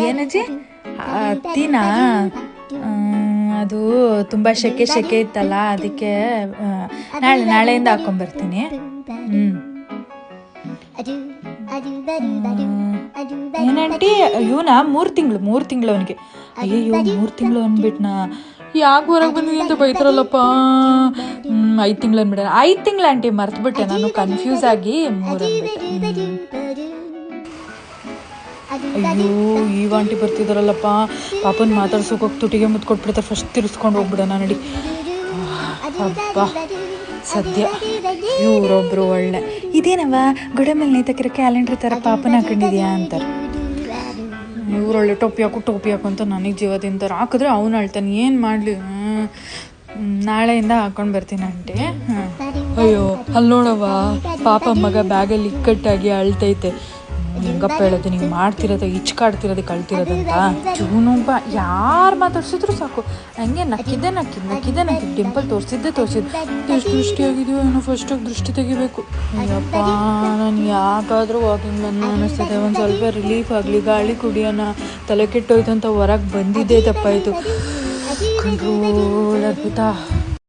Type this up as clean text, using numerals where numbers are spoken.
ಏನಜ್ಜಿ ಹತ್ತಿನಾ ಅದು ತುಂಬ ಶೆಕೆ ಇತ್ತಲ್ಲ ಅದಕ್ಕೆ ನಾಳೆಯಿಂದ ಹಾಕೊಂಡ್ಬರ್ತೀನಿ. ಏನಂಟಿ ಇವನ 3 ತಿಂಗಳು ಅವನಿಗೆ. ಅಯ್ಯಯ್ಯೋ 3 ತಿಂಗಳು ಅಂದ್ಬಿಟ್ನಾ, ಯಾಕೆ ಹೊರಗೆ ಬಂದಿದೆ ಅಂತ ಬೈತಾರಲ್ಲಪ್ಪ. 5 ತಿಂಗಳು ಅಂದ್ಬಿಡ. 5 ತಿಂಗಳು ಆಂಟಿ ಮರ್ತ್ಬಿಟ್ಟೆ ನಾನು, ಕನ್ಫ್ಯೂಸ್ ಆಗಿ 3 ಅಂದ್ಬಿಟ್ಟೆ. ಅಯ್ಯೋ ಈಗ ಆಂಟಿ ಬರ್ತಿದಾರಲ್ಲಪ್ಪ, ಪಾಪನ್ ಮಾತಾಡ್ಸೋಕೆ ಹೋಗಿ ತುಟಿಗೆ ಮುತ್ತು ಕೊಟ್ಬಿಡ್ತಾರೆ. ಫಸ್ಟ್ ತಿರ್ಸ್ಕೊಂಡು ಹೋಗ್ಬಿಡೋಣ ನಡಿ. ಅಬ್ಬ ಸದ್ಯ ಇವರೊಬ್ರು ಒಳ್ಳೆ. ಇದೇನವ ಗೋಡೆ ಮೇಲೆ ನೇತಕ್ಕಿರೋ ಕ್ಯಾಲೆಂಡ್ರ್ ಥರ ಪಾಪನ ಹಾಕೊಂಡಿದ್ಯಾ ಅಂತಾರೆ. ಇವರೊಳ್ಳೆ ಟೋಪಿ ಹಾಕು ಅಂತ ನನಗೆ ಜೀವ ತಿಂತಾರೆ. ಹಾಕಿದ್ರೆ ಅವ್ನು ಅಳ್ತಾನೆ, ಏನು ಮಾಡಲಿ. ನಾಳೆಯಿಂದ ಹಾಕೊಂಡು ಬರ್ತೀನಿ ಆಂಟಿ. ಅಯ್ಯೋ ಅಲ್ಲಿ ನೋಡವ್ವ, ಪಾಪ ಮಗ ಬ್ಯಾಗಲ್ಲಿ ಇಕ್ಕಟ್ಟಾಗಿ ಅಳ್ತೈತೆ. ಹೆಂಗಪ್ಪ ಹೇಳೋದು, ನೀವು ಮಾಡ್ತಿರೋದು ಇಚ್ಕಾಡ್ತಿರೋದಕ್ಕೆ ಅಳ್ತಿರೋದಂತ. ಇವನೊಬ್ಬ ಯಾರು ಮಾತಾಡ್ಸಿದ್ರು ಸಾಕು ಹಂಗೆ ನಕ್ಕಿದ್ದೆ ಡಿಂಪಲ್ ತೋರಿಸಿದ್ದು ಎಷ್ಟು ದೃಷ್ಟಿಯಾಗಿದೆಯೋ ಏನೋ, ಫಸ್ಟಾಗಿ ದೃಷ್ಟಿ ತೆಗಿಬೇಕು. ಅಯ್ಯಪ್ಪ ನಾನು ಯಾಕಾದರೂ ವಾಕಿಂಗ್ ಬಂದು ಅನ್ನಿಸ್ತದೆ. ಒಂದು ಸ್ವಲ್ಪ ರಿಲೀಫ್ ಆಗಲಿ, ಗಾಳಿ ಕುಡಿಯೋಣ. ತಲೆ ಕೆಟ್ಟೋಯ್ತು ಅಂತ ಹೊರಗೆ ಬಂದಿದ್ದೇ ತಪ್ಪಾಯಿತು. ಕಂಟ್ರೋಲ್ ಅದ್ಭುತ.